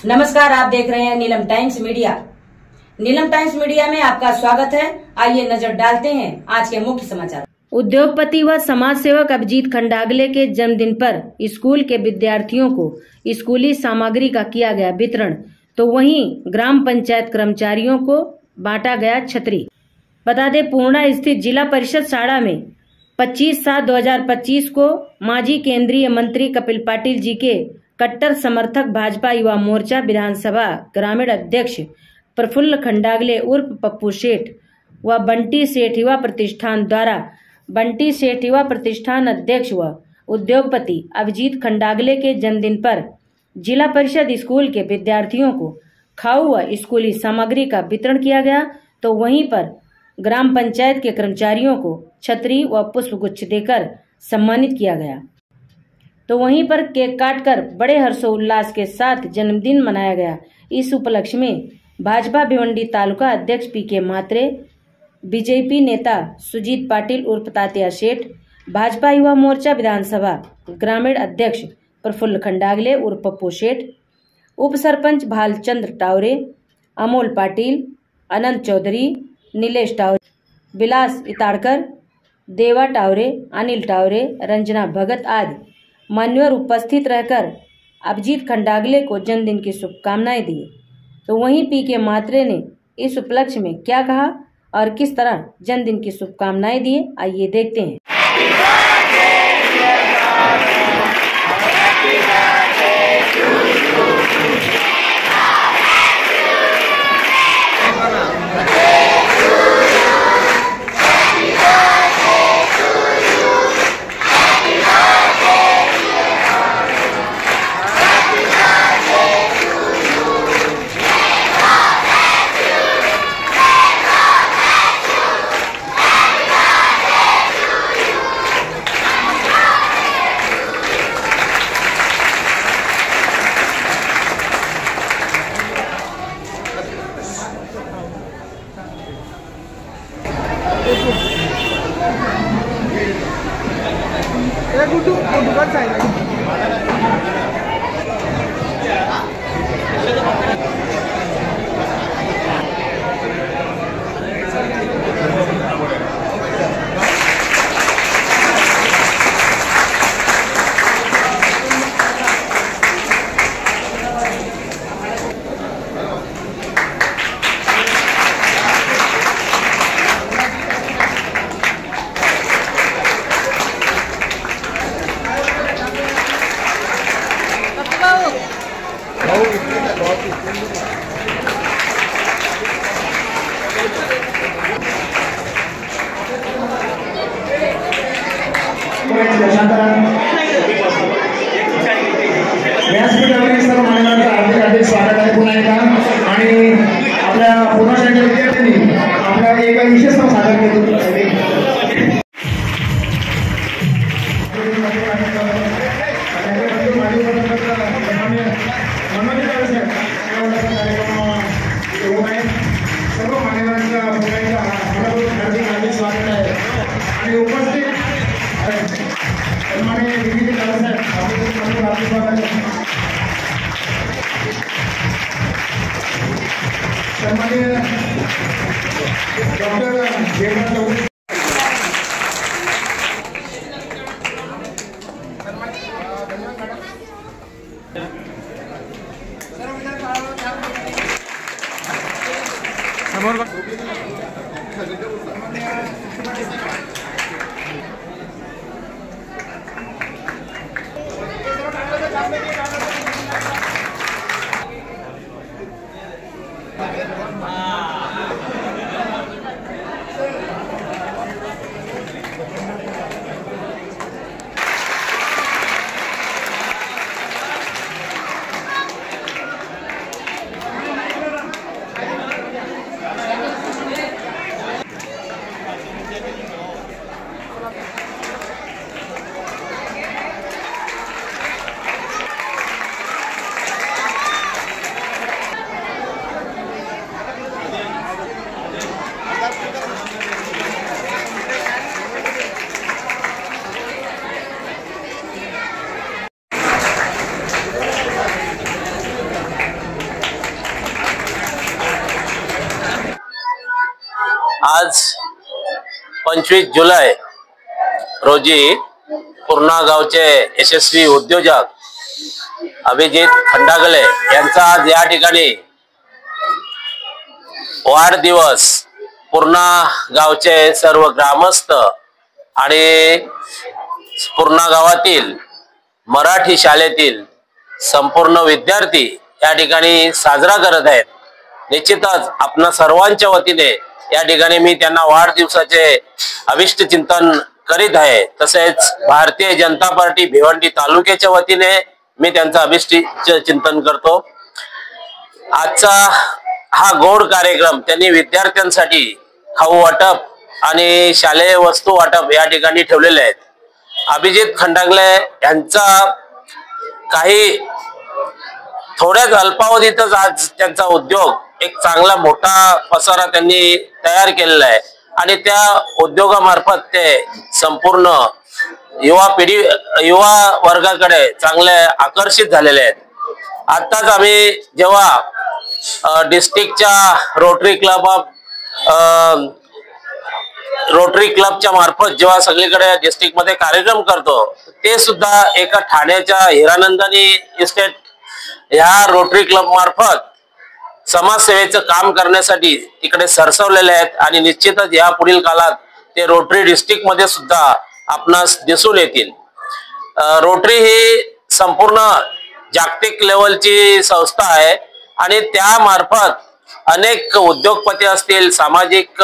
नमस्कार, आप देख रहे हैं Neelam times media. Neelam times media में आपका स्वागत है। आइए नजर डालते हैं आज के मुख्य समाचार। उद्योगपति व समाज सेवक अभिजीत खंडागले के जन्मदिन पर स्कूल के विद्यार्थियों को स्कूली सामग्री का किया गया वितरण, तो वहीं ग्राम पंचायत कर्मचारियों को बांटा गया छतरी। बता दें, पूर्णा स्थित जिला परिषद शाळा में 25/7/2025 को माजी केंद्रीय मंत्री कपिल पाटिल जी के कट्टर समर्थक भाजपा युवा मोर्चा विधानसभा ग्रामीण अध्यक्ष प्रफुल्ल खंडागले उर्फ पप्पू सेठ व बंटी सेठ युवा प्रतिष्ठान द्वारा बंटी सेठ युवा प्रतिष्ठान अध्यक्ष व उद्योगपति अभिजीत खंडागले के जन्मदिन पर जिला परिषद स्कूल के विद्यार्थियों को खाऊ व स्कूली सामग्री का वितरण किया गया, तो वहीं पर ग्राम पंचायत के कर्मचारियों को छतरी व पुष्पगुच्छ देकर सम्मानित किया गया। तो वहीं पर केक काटकर बड़े हर्षोल्लास के साथ जन्मदिन मनाया गया। इस उपलक्ष्य में भाजपा भिवंडी तालुका अध्यक्ष पीके म्हात्रे, बीजेपी नेता सुजीत पाटिल उर्फ तात्या सेठ, भाजपा युवा मोर्चा विधानसभा ग्रामीण अध्यक्ष प्रफुल्ल खंडागले उर्फ पप्पू सेठ, उप सरपंच भालचंद्र टावरे, अमोल पाटिल, अनंत चौधरी, नीलेश टावरे, विलास इताड़कर, देवा टावरे, अनिल टावरे, रंजना भगत आदि मान्यवर उपस्थित रहकर अभिजीत खंडागले को जन्मदिन की शुभकामनाएं दी। तो वहीं पीके म्हात्रे ने इस उपलक्ष्य में क्या कहा और किस तरह जन्मदिन की शुभकामनाएं दी, आइए देखते हैं। व्यासपीठावरील सर्व मान्यवरांचं हार्दिक हार्दिक स्वागत आहे पुन्हा एकदा। आणि आपल्या पूर्णशाळेच्या विद्यार्थ्यांनी आपल्या एक विशेष सादर केलं। सर्व मान्यवरांच्या हार्दिक हार्दिक स्वागत आहे आणि उपस्थित सन्माननीय विविध सन्माननीय डॉक्टर जयवंत आज 25 जुलै रोजी पूर्णा गावचे यशस्वी उद्योजक अभिजित खंडागले यांचा आज या ठिकाणी वाढदिवस पूर्णा गावचे सर्व ग्रामस्थ आणि पूर्णा गावातील मराठी शाळेतील संपूर्ण विद्यार्थी या ठिकाणी साजरा करत आहेत। निश्चितच आपणा सर्वांच्या वतीने या ठिकाणी मी त्यांना वाढदिवसाचे अभिष्ट चिंतन करीत आहे। तसेच भारतीय जनता पार्टी भिवंडी तालुक्याच्या वतीने मी त्यांचा अभिष्ट चिंतन करतो। आजचा हा गोड कार्यक्रम त्यांनी विद्यार्थ्यांसाठी खाऊ वाटप आणि शालेय वस्तू वाटप या ठिकाणी ठेवलेले आहेत। अभिजित खंडागले यांचा काही थोड्याच अल्पावधीतच आज त्यांचा उद्योग एक चांगला मोठा पसारा त्यांनी तयार केलेला आहे आणि त्या उद्योगामार्फत ते संपूर्ण युवा वर्गाकडे चांगले आकर्षित झालेले आहेत। आताच आम्ही जेव्हा डिस्ट्रिक्टच्या रोटरी क्लबच्या मार्फत जेव्हा सगळीकडे डिस्ट्रिक्ट मध्ये कार्यक्रम करतो ते सुद्धा एका ठाण्याच्या हिरानंदानी इस्टेट ह्या रोटरी क्लब मार्फत समाजसेवेचं काम करण्यासाठी तिकडे सरसवलेले आहेत आणि निश्चितच या पुढील काळात ते रोटरी डिस्ट्रिक्ट मध्ये सुद्धा आपणास दिसून येतील। रोटरी ही संपूर्ण जागतिक लेवलची संस्था आहे आणि त्या मार्फत अनेक उद्योगपती असतील, सामाजिक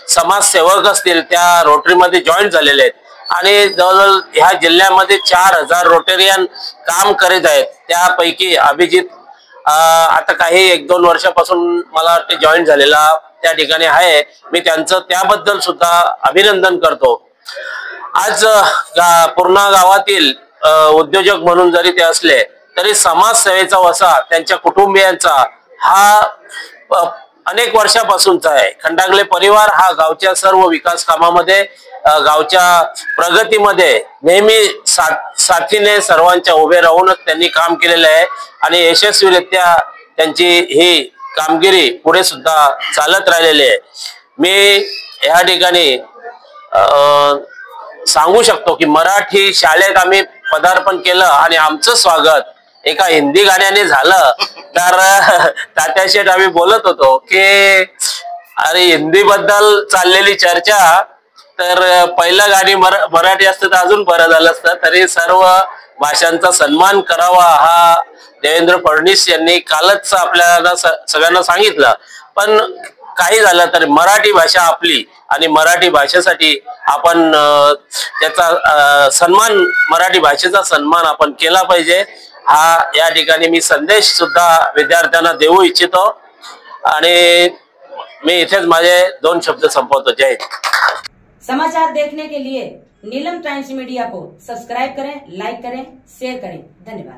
समाजसेवक असतील, त्या रोटरीमध्ये जॉईन झालेले आहेत आणि जवळजवळ ह्या जिल्ह्यामध्ये 4000 रोटेरियन काम करीत आहेत। त्यापैकी अभिजित आता काही 1-2 वर्षापासून मला वाटते जॉईन झालेला त्या ठिकाणी आहे। मी त्यांचं त्याबद्दल सुद्धा अभिनंदन करतो। आज पूर्णा गावातील उद्योजक म्हणून जरी ते असले तरी समाजसेवेचा वसा त्यांच्या कुटुंबियांचा हा अनेक वर्षापासूनचा आहे। खंडागले परिवार हा गावच्या सर्व विकास कामामध्ये, गावच्या प्रगतीमध्ये नेहमी साथीने सर्वांच्या उभे राहूनच त्यांनी काम केलेले आहे आणि यशस्वीरित्या त्यांची ही कामगिरी पुढे सुद्धा चालत राहिलेली आहे। मी या ठिकाणी सांगू शकतो की मराठी शाळेत आम्ही पदार्पण केलं आणि आमचं स्वागत एका हिंदी गाण्याने झालं। तर तात्या शेठ आम्ही बोलत होतो की अरे हिंदी बद्दल चाललेली चर्चा, तर पहिलं गाणी मराठी असतं तर अजून बरं झालं असतं। तरी सर्व भाषांचा सन्मान करावा हा देवेंद्र फडणवीस यांनी कालच आपल्याला सगळ्यांना सांगितलं। पण काही झालं तरी मराठी भाषा आपली आणि मराठी भाषेसाठी आपण त्याचा सन्मान, मराठी भाषेचा सन्मान आपण केला पाहिजे हा या ठिकाणी मी संदेश सुद्धा विद्यार्थ्यांना देऊ इच्छितो आणि मैं इथेच माझे 2 शब्द संपवतो। जय हिंद। समाचार देखने के लिए नीलम टाइम्स मीडिया को सब्सक्राइब करें, लाइक करें, शेयर करें। धन्यवाद।